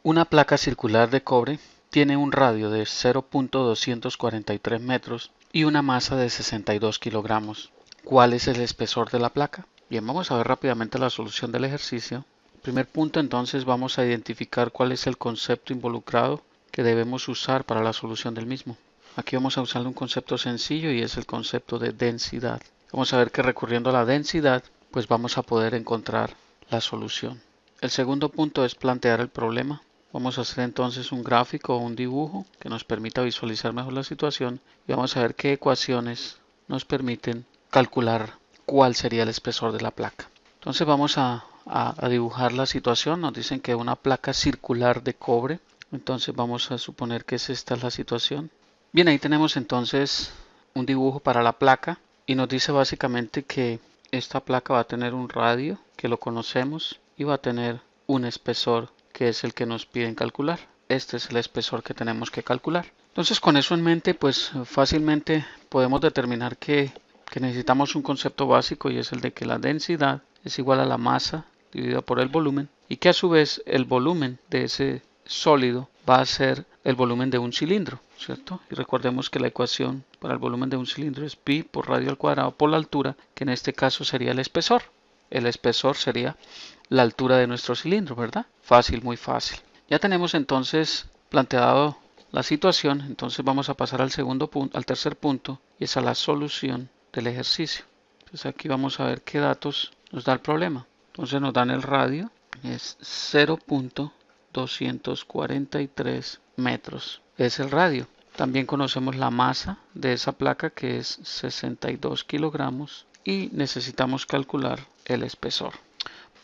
Una placa circular de cobre tiene un radio de 0.243 metros y una masa de 62 kilogramos. ¿Cuál es el espesor de la placa? Bien, vamos a ver rápidamente la solución del ejercicio. Primer punto, entonces vamos a identificar cuál es el concepto involucrado que debemos usar para la solución del mismo. Aquí vamos a usar un concepto sencillo y es el concepto de densidad. Vamos a ver que recurriendo a la densidad, pues vamos a poder encontrar la solución. El segundo punto es plantear el problema. Vamos a hacer entonces un gráfico o un dibujo que nos permita visualizar mejor la situación y vamos a ver qué ecuaciones nos permiten calcular cuál sería el espesor de la placa. Entonces vamos a dibujar la situación. Nos dicen que una placa circular de cobre. Entonces vamos a suponer que esta es la situación. Bien, ahí tenemos entonces un dibujo para la placa y nos dice básicamente que esta placa va a tener un radio que lo conocemos y va a tener un espesor que es el que nos piden calcular. Este es el espesor que tenemos que calcular. Entonces con eso en mente pues fácilmente podemos determinar que necesitamos un concepto básico y es el de que la densidad es igual a la masa dividida por el volumen y que a su vez el volumen de ese sólido va a ser el volumen de un cilindro, ¿cierto? Y recordemos que la ecuación para el volumen de un cilindro es pi por radio al cuadrado por la altura, que en este caso sería el espesor. El espesor sería la altura de nuestro cilindro, ¿verdad? Fácil, muy fácil. Ya tenemos entonces planteado la situación, entonces vamos a pasar al tercer punto y es a la solución del ejercicio. Entonces aquí vamos a ver qué datos nos da el problema. Entonces nos dan el radio, es 0.243 metros. Es el radio. También conocemos la masa de esa placa que es 62 kilogramos y necesitamos calcular el espesor.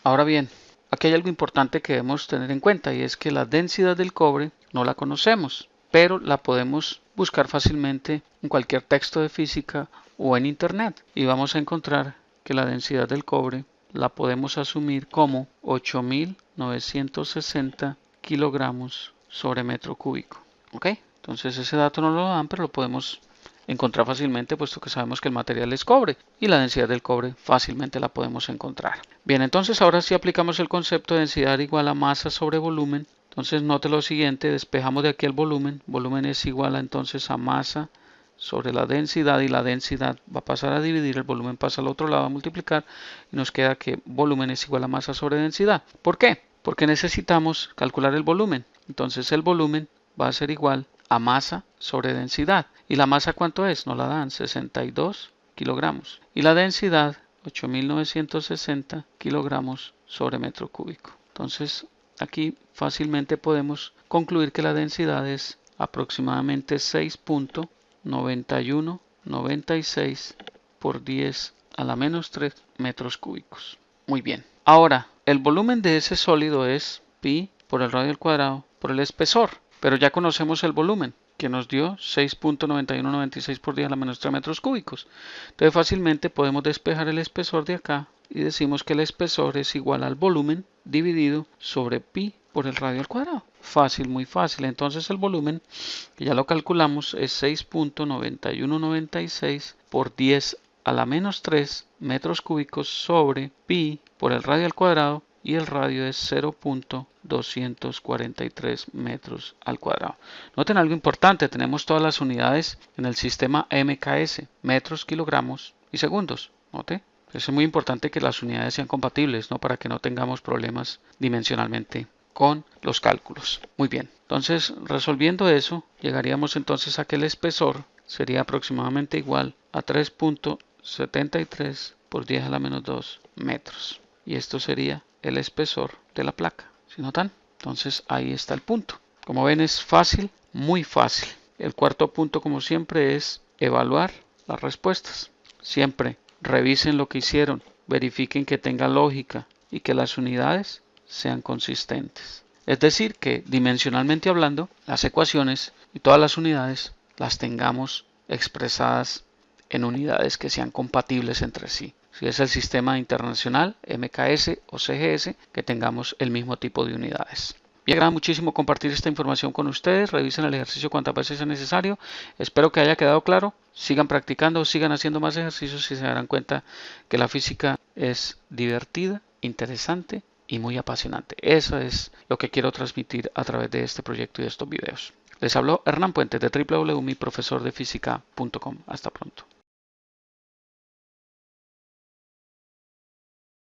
Ahora bien, aquí hay algo importante que debemos tener en cuenta y es que la densidad del cobre no la conocemos, pero la podemos buscar fácilmente en cualquier texto de física o en internet y vamos a encontrar que la densidad del cobre la podemos asumir como 8.960 kilogramos sobre metro cúbico. ¿Ok? Entonces ese dato no lo dan, pero lo podemos encontrar fácilmente puesto que sabemos que el material es cobre y la densidad del cobre fácilmente la podemos encontrar. Bien, entonces ahora sí aplicamos el concepto de densidad igual a masa sobre volumen. Entonces note lo siguiente, despejamos de aquí el volumen. Volumen es igual entonces a masa sobre la densidad y la densidad va a pasar a dividir, el volumen pasa al otro lado a multiplicar y nos queda que volumen es igual a masa sobre densidad. ¿Por qué? Porque necesitamos calcular el volumen. Entonces el volumen va a ser igual a masa sobre densidad. ¿Y la masa cuánto es? Nos la dan 62 kilogramos. Y la densidad 8.960 kilogramos sobre metro cúbico. Entonces aquí fácilmente podemos concluir que la densidad es aproximadamente 6.9196 por 10 a la menos 3 metros cúbicos. Muy bien. Ahora, el volumen de ese sólido es pi por el radio al cuadrado por el espesor. Pero ya conocemos el volumen, que nos dio 6.9196 por 10 a la menos 3 metros cúbicos. Entonces fácilmente podemos despejar el espesor de acá y decimos que el espesor es igual al volumen dividido sobre pi por el radio al cuadrado. Fácil, muy fácil. Entonces el volumen, que ya lo calculamos, es 6.9196 por 10 a la menos 3 metros cúbicos sobre pi por el radio al cuadrado y el radio es 0.243 metros al cuadrado. Noten algo importante, tenemos todas las unidades en el sistema MKS, metros, kilogramos y segundos. ¿Note? Es muy importante que las unidades sean compatibles, ¿no? Para que no tengamos problemas dimensionalmente con los cálculos. Muy bien, entonces resolviendo eso, llegaríamos entonces a que el espesor sería aproximadamente igual a 3.73 por 10 a la menos 2 metros. Y esto sería el espesor de la placa. ¿Sí notan? Entonces ahí está el punto. Como ven es fácil, muy fácil. El cuarto punto como siempre es evaluar las respuestas. Siempre revisen lo que hicieron, verifiquen que tenga lógica y que las unidades sean consistentes. Es decir, que dimensionalmente hablando, las ecuaciones y todas las unidades las tengamos expresadas en unidades que sean compatibles entre sí. Si es el sistema internacional, MKS o CGS, que tengamos el mismo tipo de unidades. Me agrada muchísimo compartir esta información con ustedes. Revisen el ejercicio cuantas veces sea necesario. Espero que haya quedado claro. Sigan practicando, sigan haciendo más ejercicios y se darán cuenta que la física es divertida, interesante y muy apasionante. Eso es lo que quiero transmitir a través de este proyecto y de estos videos. Les habló Hernán Puente de www.miprofesordefísica.com. Hasta pronto.